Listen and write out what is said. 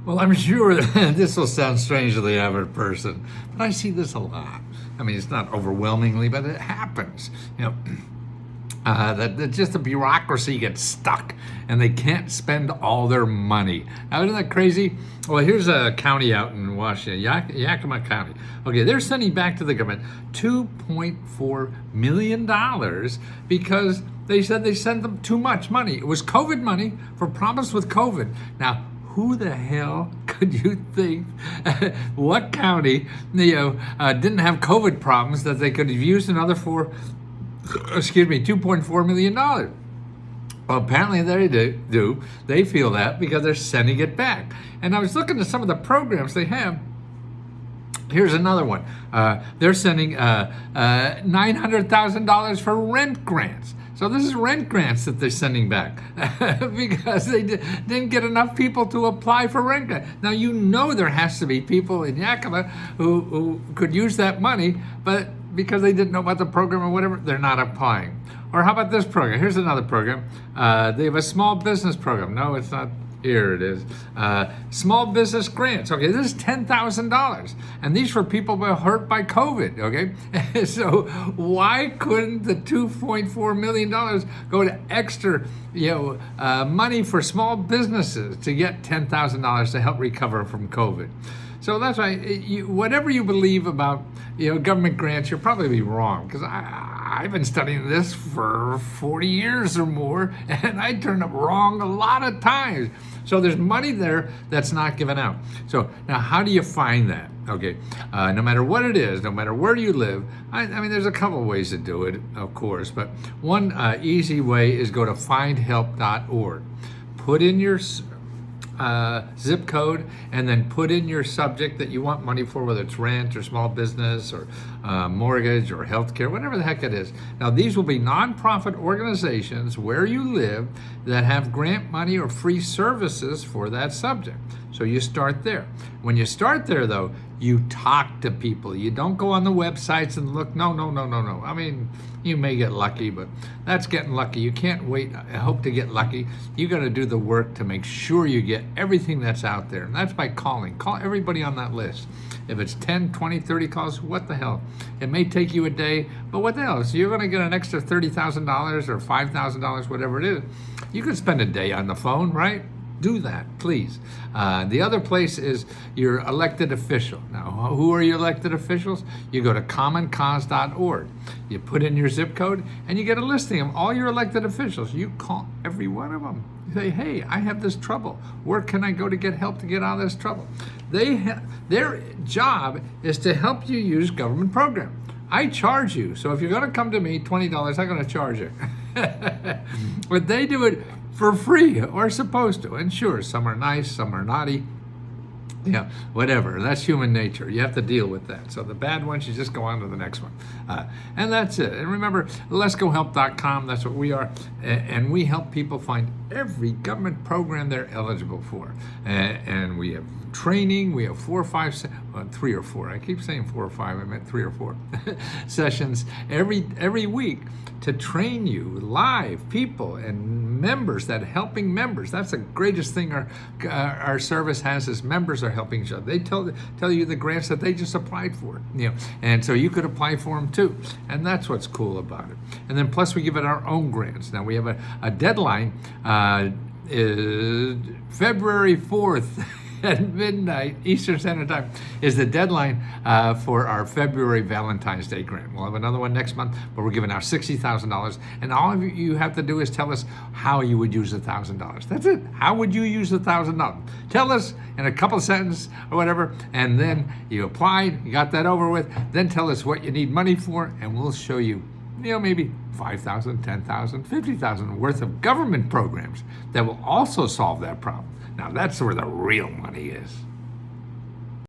Well, I'm sure this will sound strange to the average person, but I see this a lot. I mean, it's not overwhelmingly, but it happens. You know, that just the bureaucracy gets stuck and they can't spend all their money. Now, isn't that crazy? Well, here's a county out in Washington, Yakima County. Okay, they're sending back to the government $2.4 million because they said they sent them too much money. It was COVID money for problems with COVID. Now, who the hell could you think? What county, didn't have COVID problems that they could have used another $2.4 million? Well, apparently they do. They feel that because they're sending it back. And I was looking at some of the programs they have. Here's another one. They're sending $900,000 for rent grants. So this is rent grants that they're sending back because they didn't get enough people to apply for rent grants. Now, you know there has to be people in Yakima who could use that money, but because they didn't know about the program or whatever, they're not applying. Or how about this program? Here's another program. They have a small business program. No, it's not. Here it is. Small business grants. Okay, this is $10,000. And these were people who were hurt by COVID, okay? So why couldn't the $2.4 million go to extra money for small businesses to get $10,000 to help recover from COVID? So that's why, whatever you believe about government grants, you'll probably be wrong, because I've been studying this for 40 years or more, and I turned up wrong a lot of times. So there's money there that's not given out. So now, how do you find that? Okay, no matter what it is, no matter where you live, I mean, there's a couple of ways to do it, of course, but one easy way is go to findhelp.org. Put in your zip code, and then put in your subject that you want money for, whether it's rent or small business or mortgage or healthcare, whatever the heck it is. Now, these will be nonprofit organizations where you live that have grant money or free services for that subject. So you start there. When you start there, though, you talk to people. You don't go on the websites and look. No. I mean, you may get lucky, but that's getting lucky. You can't wait, hope to get lucky. You got to do the work to make sure you get everything that's out there. And that's by calling. Call everybody on that list. If it's 10, 20, 30 calls, what the hell? It may take you a day, but what the hell? So you're going to get an extra $30,000 or $5,000, whatever it is. You could spend a day on the phone, right? Do that, please. The other place is your elected official. Now, who are your elected officials? You go to commoncause.org. You put in your zip code, and you get a listing of all your elected officials. You call every one of them. You say, hey, I have this trouble. Where can I go to get help to get out of this trouble? Their job is to help you use government program. I charge you. So if you're going to come to me, $20, I'm going to charge you. But they do it for free, or supposed to. And sure, some are nice, some are naughty. Whatever. That's human nature. You have to deal with that. So the bad ones, you just go on to the next one. And that's it. And remember, letsgohelp.com, that's what we are. And we help people find every government program they're eligible for. And we have training. We have 3 or 4. I keep saying 4 or 5. I meant 3 or 4 sessions every week to train you live people and members that helping members. That's the greatest thing our service has is members are helping each other. They tell you the grants that they just applied for, and so you could apply for them too. And that's what's cool about it. And then plus we give it our own grants. Now we have a deadline is February 4th. At midnight Eastern Standard Time is the deadline for our February Valentine's Day grant. We'll have another one next month, but we're giving out $60,000. And all of you have to do is tell us how you would use $1,000. That's it. How would you use $1,000? Tell us in a couple of sentences or whatever, and then you applied, you got that over with. Then tell us what you need money for, and we'll show you maybe $5,000, $10,000, $50,000 worth of government programs that will also solve that problem. Now, that's where the real money is.